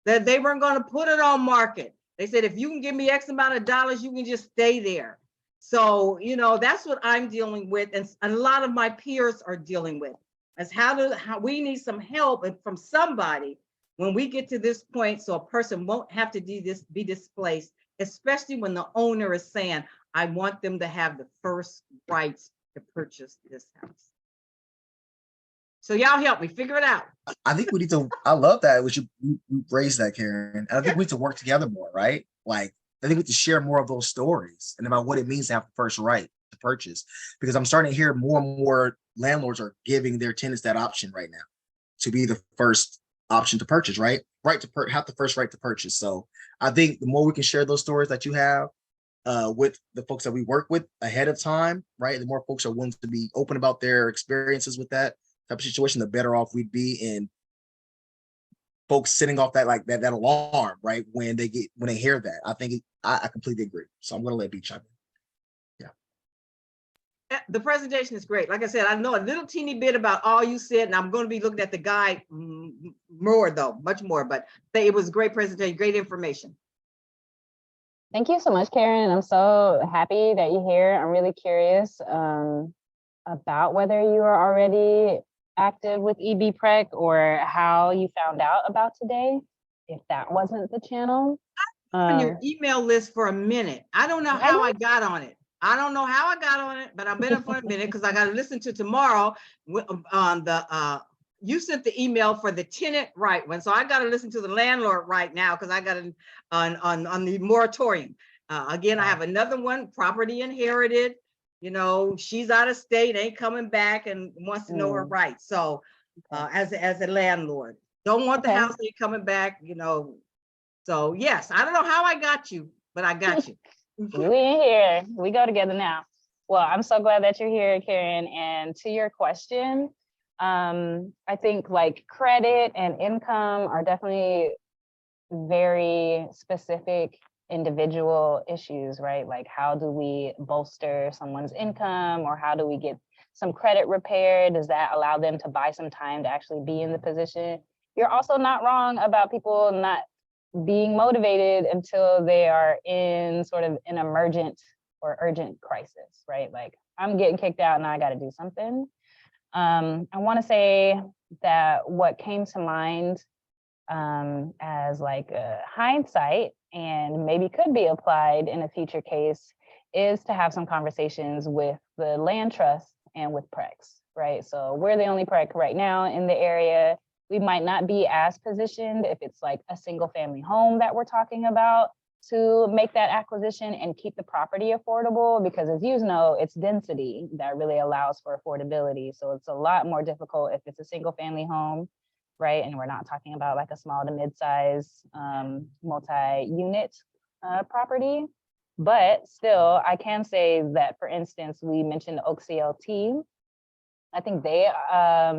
[SPEAKER 5] that they weren't going to put it on market. They said, if you can give me X amount of dollars, you can just stay there. So, that's what I'm dealing with. And a lot of my peers are dealing with, is how we need some help from somebody when we get to this point, so a person won't have to be displaced, especially when the owner is saying, I want them to have the first rights to purchase this house. So y'all help me figure it out.
[SPEAKER 3] I think we need to, I love that, which you raised that, Karen. And I think we need to work together more, right? Like, I think we need to share more of those stories and about what it means to have the first right to purchase. Because I'm starting to hear more and more landlords are giving their tenants that option right now to be the first option to purchase, right? Have the first right to purchase. So I think the more we can share those stories that you have with the folks that we work with ahead of time, right? The more folks are willing to be open about their experiences with that type of situation, the better off we'd be in folks sitting off that that alarm, right? When they hear that. I think I completely agree. So I'm gonna let B chime in.
[SPEAKER 5] The presentation is great. Like I said, I know a little teeny bit about all you said, and I'm going to be looking at the guide more though, much more, but it was a great presentation, great information.
[SPEAKER 4] Thank you so much, Karen. I'm so happy that you're here. I'm really curious about whether you are already active with PREC or how you found out about today, if that wasn't the channel.
[SPEAKER 5] On your email list for a minute. I don't know how I got on it. I don't know how I got on it, but I've been in for a minute because I got to listen to tomorrow on the you sent the email for the tenant right one, so I got to listen to the landlord right now because I got it on the moratorium. Again, I have another one, property inherited. She's out of state, ain't coming back, and wants to know her rights. So, as a landlord, don't want the house, ain't coming back. So yes, I don't know how I got you, but I got you.
[SPEAKER 4] You in here. We go together now. Well, I'm so glad that you're here, Karen. And to your question, I think like credit and income are definitely very specific individual issues, right? Like how do we bolster someone's income, or how do we get some credit repair? Does that allow them to buy some time to actually be in the position? You're also not wrong about people not being motivated until they are in sort of an emergent or urgent crisis, right? Like I'm getting kicked out and I got to do something. I want to say that what came to mind as like a hindsight and maybe could be applied in a future case is to have some conversations with the land trust and with PRECs, right? So we're the only PREC right now in the area. We might not be as positioned if it's like a single family home that we're talking about to make that acquisition and keep the property affordable, because as you know, it's density that really allows for affordability. So it's a lot more difficult if it's a single family home, right? And we're not talking about like a small to mid-size multi-unit property. But still, I can say that, for instance, we mentioned OakCLT. I think they,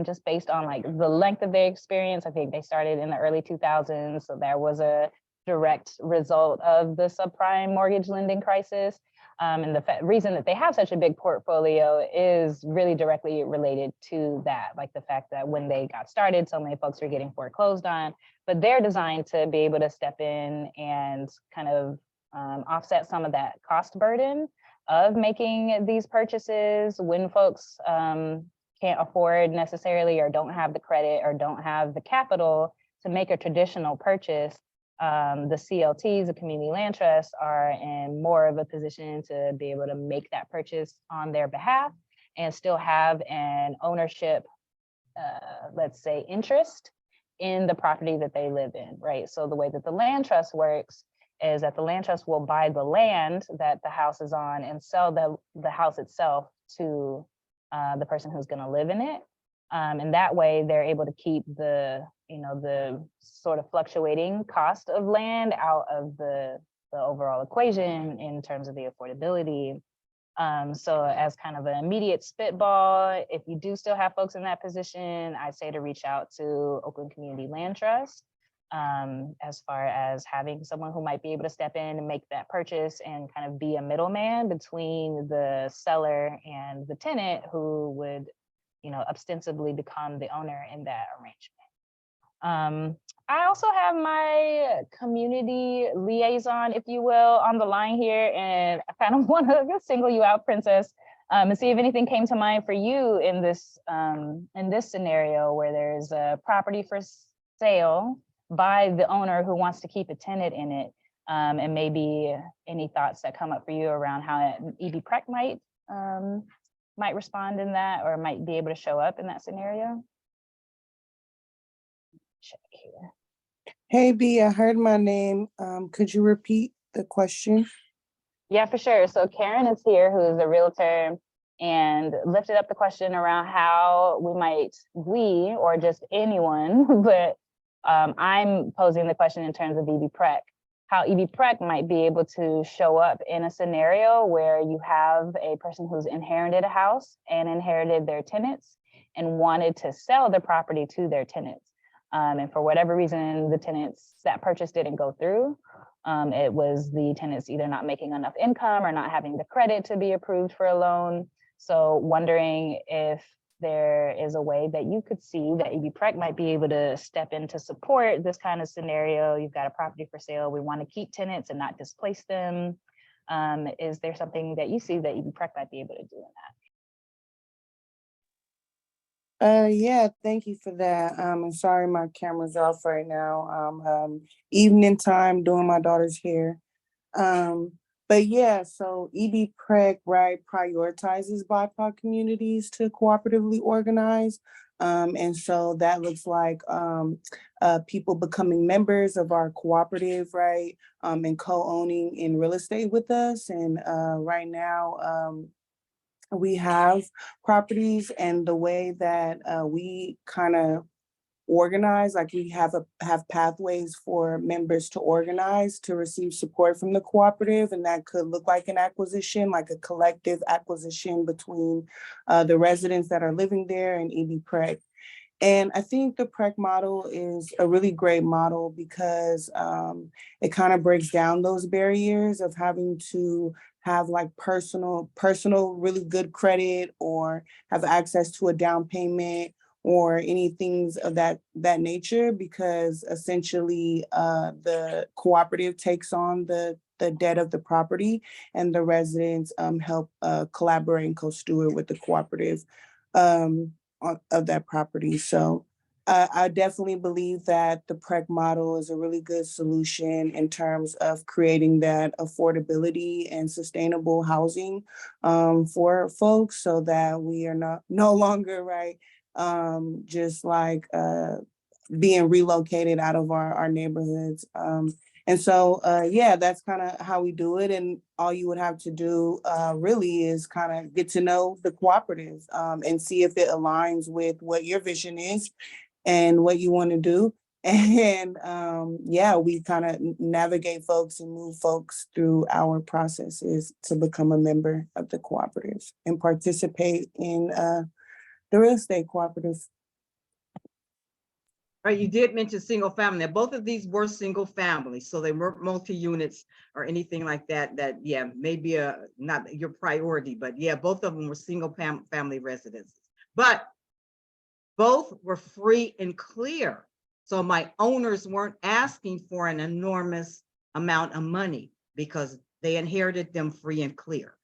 [SPEAKER 4] just based on like the length of their experience, I think they started in the early 2000s. So there was a direct result of the subprime mortgage lending crisis. And the reason that they have such a big portfolio is really directly related to that, like the fact that when they got started, so many folks were getting foreclosed on, but they're designed to be able to step in and kind of offset some of that cost burden of making these purchases when folks can't afford necessarily, or don't have the credit, or don't have the capital to make a traditional purchase. The CLTs, the community land trusts, are in more of a position to be able to make that purchase on their behalf and still have an ownership, let's say, interest in the property that they live in, right? So the way that the land trust works is that the land trust will buy the land that the house is on and sell the house itself to the person who's going to live in it. And that way they're able to keep the sort of fluctuating cost of land out of the overall equation in terms of the affordability. So as kind of an immediate spitball, if you do still have folks in that position, I'd say to reach out to Oakland Community Land Trust as far as having someone who might be able to step in and make that purchase and kind of be a middleman between the seller and the tenant who would, ostensibly become the owner in that arrangement. I also have my community liaison, if you will, on the line here, and I kind of want to single you out, Princess, and see if anything came to mind for you in this scenario where there's a property for sale by the owner who wants to keep a tenant in it, and maybe any thoughts that come up for you around how EB-PREC might respond in that, or might be able to show up in that scenario. Check here.
[SPEAKER 6] Hey B, I heard my name. Could you repeat the question?
[SPEAKER 4] Yeah, for sure. So Karen is here, who is a realtor, and lifted up the question around how we or just anyone, but I'm posing the question in terms of EB-PREC, how EB-PREC might be able to show up in a scenario where you have a person who's inherited a house and inherited their tenants and wanted to sell the property to their tenants. And for whatever reason, that purchase didn't go through. It was the tenants either not making enough income or not having the credit to be approved for a loan. So wondering if there is a way that you could see that EB-PREC might be able to step in to support this kind of scenario. You've got a property for sale. We want to keep tenants and not displace them. Is there something that you see that EB-PREC might be able to do in that?
[SPEAKER 6] Yeah, thank you for that. I'm sorry my camera's off right now. Evening time doing my daughter's hair. But yeah, so EB-PREC, right, prioritizes BIPOC communities to cooperatively organize. And so that looks like people becoming members of our cooperative, right, and co-owning in real estate with us. And right now, we have properties, and the way that we kind of organize, like we have pathways for members to organize to receive support from the cooperative, and that could look like an acquisition, like a collective acquisition between the residents that are living there and EB-PREC. And I think the PREC model is a really great model because it kind of breaks down those barriers of having to have like personal, really good credit, or have access to a down payment, or any things of that nature, because essentially the cooperative takes on the debt of the property, and the residents help collaborate and co-steward with the cooperative of that property. So I definitely believe that the PREC model is a really good solution in terms of creating that affordability and sustainable housing for folks, so that we are no longer, right, just like being relocated out of our neighborhoods. And so, yeah, that's kind of how we do it. And all you would have to do really is kind of get to know the cooperative and see if it aligns with what your vision is and what you want to do. And yeah, we kind of navigate folks and move folks through our processes to become a member of the cooperative and participate in the real estate cooperative.
[SPEAKER 5] Right, you did mention single family. Now, both of these were single family, so they weren't multi-units or anything like that. That, yeah, maybe not your priority, but yeah, both of them were single family residences. But both were free and clear, so my owners weren't asking for an enormous amount of money. because they inherited them free and clear.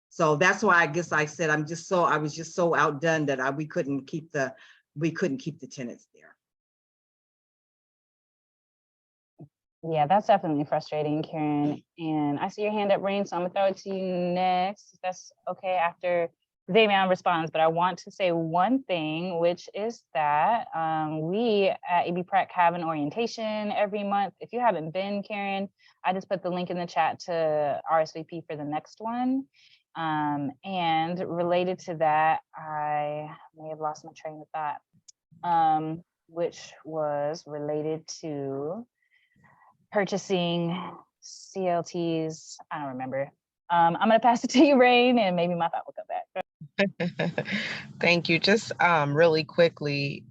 [SPEAKER 5] So that's why I guess I said I was just so outdone that we couldn't keep the tenants there.
[SPEAKER 4] Yeah, that's definitely frustrating, Karen. And I see your hand up, Rain, so I'm gonna throw it to you next. If that's okay after Xavier responds, but I want to say one thing, which is that we at EB-PREC have an orientation every month. If you haven't been, Karen, I just put the link in the chat to RSVP for the next one. And related to that, I may have lost my train of thought, which was related to purchasing CLTs. I don't remember. I'm gonna pass it to you, Rain, and maybe my thought will come back.
[SPEAKER 7] Thank you. Just really quickly,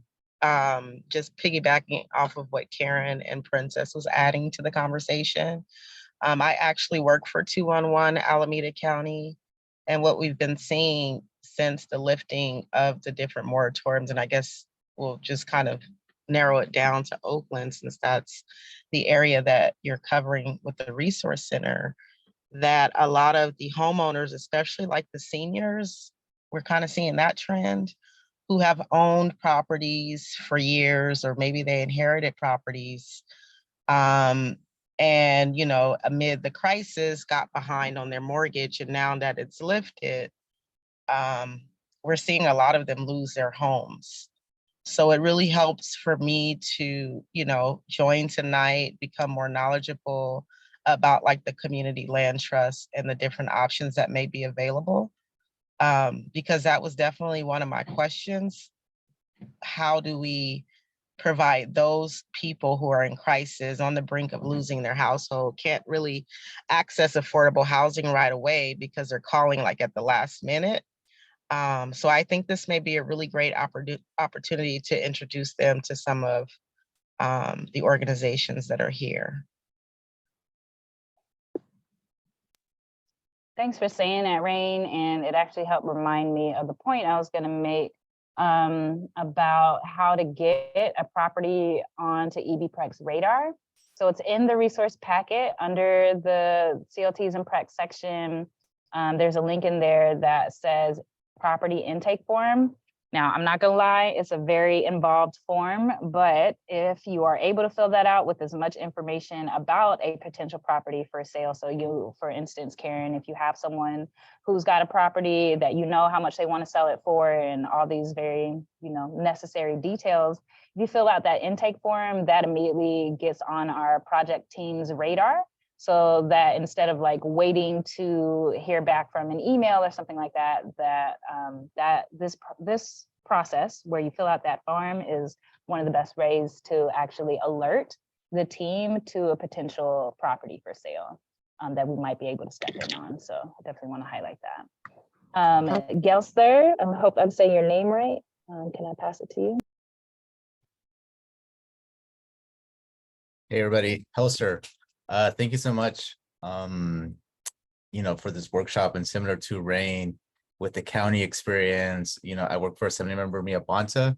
[SPEAKER 7] just piggybacking off of what Karen and Princess was adding to the conversation. I actually work for 211 Alameda County, and what we've been seeing since the lifting of the different moratoriums, and I guess we'll just kind of narrow it down to Oakland, since that's the area that you're covering with the resource center, that a lot of the homeowners, especially like the seniors, we're kind of seeing that trend, who have owned properties for years, or maybe they inherited properties, and amid the crisis got behind on their mortgage, and now that it's lifted, we're seeing a lot of them lose their homes. So it really helps for me to, join tonight, become more knowledgeable about like the community land trust and the different options that may be available. Because that was definitely one of my questions. How do we provide those people who are in crisis, on the brink of losing their household, can't really access affordable housing right away because they're calling like at the last minute? So I think this may be a really great opportunity to introduce them to some of the organizations that are here.
[SPEAKER 4] Thanks for saying that, Rain. And it actually helped remind me of the point I was going to make about how to get a property onto EB-PREC's radar. So it's in the resource packet under the CLTs and PREC section. There's a link in there that says property intake form. Now, I'm not gonna lie, it's a very involved form, but if you are able to fill that out with as much information about a potential property for sale, so you, for instance, Karen, if you have someone who's got a property that you know how much they want to sell it for and all these very, necessary details, if you fill out that intake form, that immediately gets on our project team's radar. So that instead of like waiting to hear back from an email or something like that, this process where you fill out that form is one of the best ways to actually alert the team to a potential property for sale that we might be able to step in on. So I definitely want to highlight that. Gelster, I hope I'm saying your name right. Can I pass it to you?
[SPEAKER 8] Hey everybody, Helster. Thank you so much, for this workshop. And similar to Rain, with the county experience, I work for Assembly Member Mia Bonta,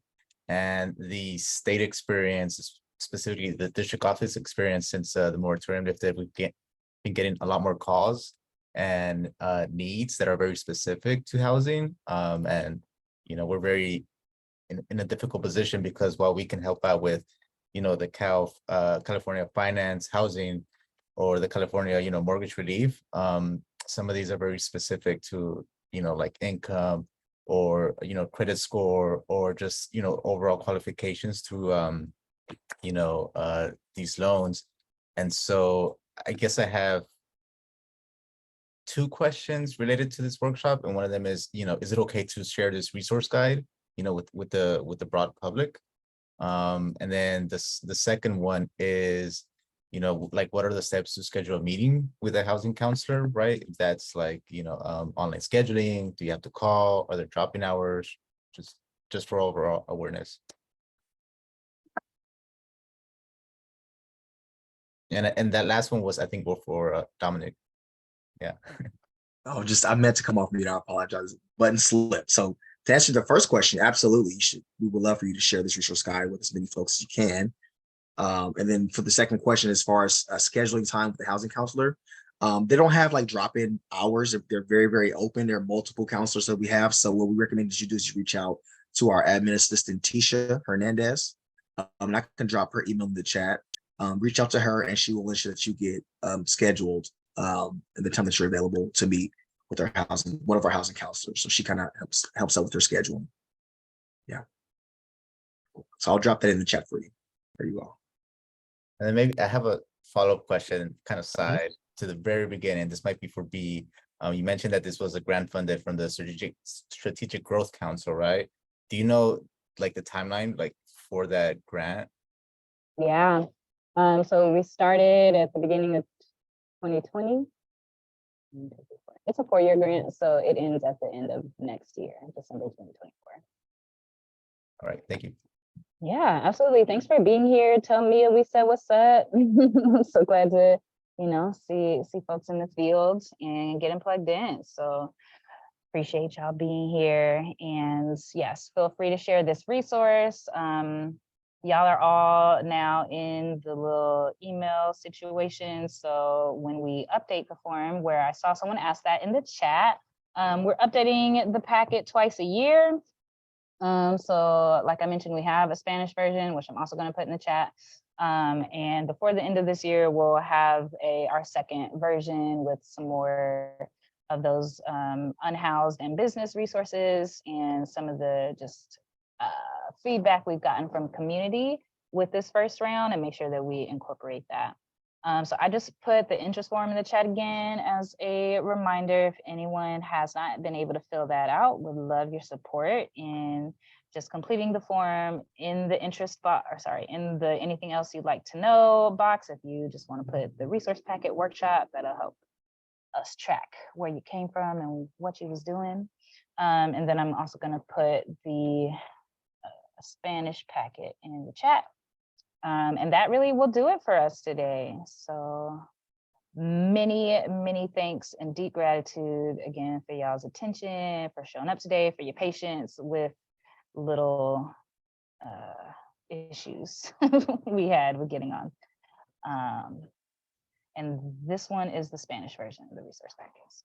[SPEAKER 8] and the state experience, specifically the district office experience since the moratorium lifted, we've been getting a lot more calls and needs that are very specific to housing. And, we're very in a difficult position because while we can help out with, the California finance, housing, or the California, mortgage relief. Some of these are very specific to, like income or, credit score, or just, overall qualifications to, these loans. And so I guess I have two questions related to this workshop. And one of them is, is it okay to share this resource guide, with the broad public? And then the second one is, like what are the steps to schedule a meeting with a housing counselor, right? If that's like, online scheduling, do you have to call? Are there dropping hours? Just for overall awareness. And that last one was, I think, for Dominic. Yeah.
[SPEAKER 3] Oh, I meant to come off mute. I apologize. Button slipped. So to answer the first question, absolutely, you should. We would love for you to share this resource guide with as many folks as you can. And then for the second question, as far as scheduling time with the housing counselor, They don't have like drop-in hours. They're very, very open. There are multiple counselors that we have. So what we recommend is you do is you reach out to our admin assistant, Tisha Hernandez. And I can drop her email in the chat. Reach out to her and she will ensure that you get scheduled at the time that you're available to meet with our one of our housing counselors. So she kind of helps out with her scheduling. Yeah. So I'll drop that in the chat for you. There you go.
[SPEAKER 8] And then maybe I have a follow-up question, kind of side to the very beginning. This might be for B. You mentioned that this was a grant funded from the Strategic Growth Council, right? Do you know like the timeline like for that grant?
[SPEAKER 4] Yeah. So we started at the beginning of 2020. It's a 4-year grant, so it ends at the end of next year, December 2024.
[SPEAKER 8] All right, thank you.
[SPEAKER 4] Yeah, absolutely. Thanks for being here. Tell Mia we said what's up. I'm so glad to, see folks in the field and getting plugged in. So appreciate y'all being here. And yes, feel free to share this resource. Y'all are all now in the little email situation. So when we update the form, where I saw someone ask that in the chat, we're updating the packet twice a year. So like I mentioned, we have a Spanish version, which I'm also going to put in the chat. And before the end of this year, we'll have our second version with some more of those unhoused and business resources and some of the just feedback we've gotten from community with this first round, and make sure that we incorporate that. So I just put the interest form in the chat again as a reminder. If anyone has not been able to fill that out, would love your support in just completing the form in the interest box, or sorry, in the anything else you'd like to know box. If you just want to put the resource packet workshop, that'll help us track where you came from and what you was doing. And then I'm also going to put the Spanish packet in the chat. And that really will do it for us today. So many, many thanks and deep gratitude again for y'all's attention, for showing up today, for your patience with little issues we had with getting on. And this one is the Spanish version of the resource packets.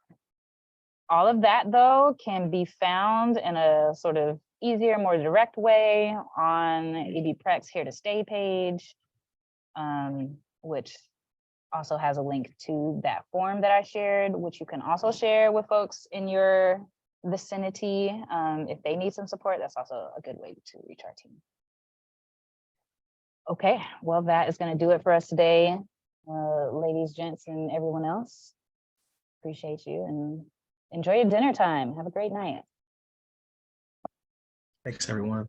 [SPEAKER 4] All of that, though, can be found in a sort of easier, more direct way on EB-PREC's Here to Stay page, which also has a link to that form that I shared, which you can also share with folks in your vicinity. If they need some support, that's also a good way to reach our team. Okay, well, that is going to do it for us today. Ladies, gents, and everyone else, appreciate you and enjoy your dinner time. Have a great night.
[SPEAKER 3] Thanks, everyone.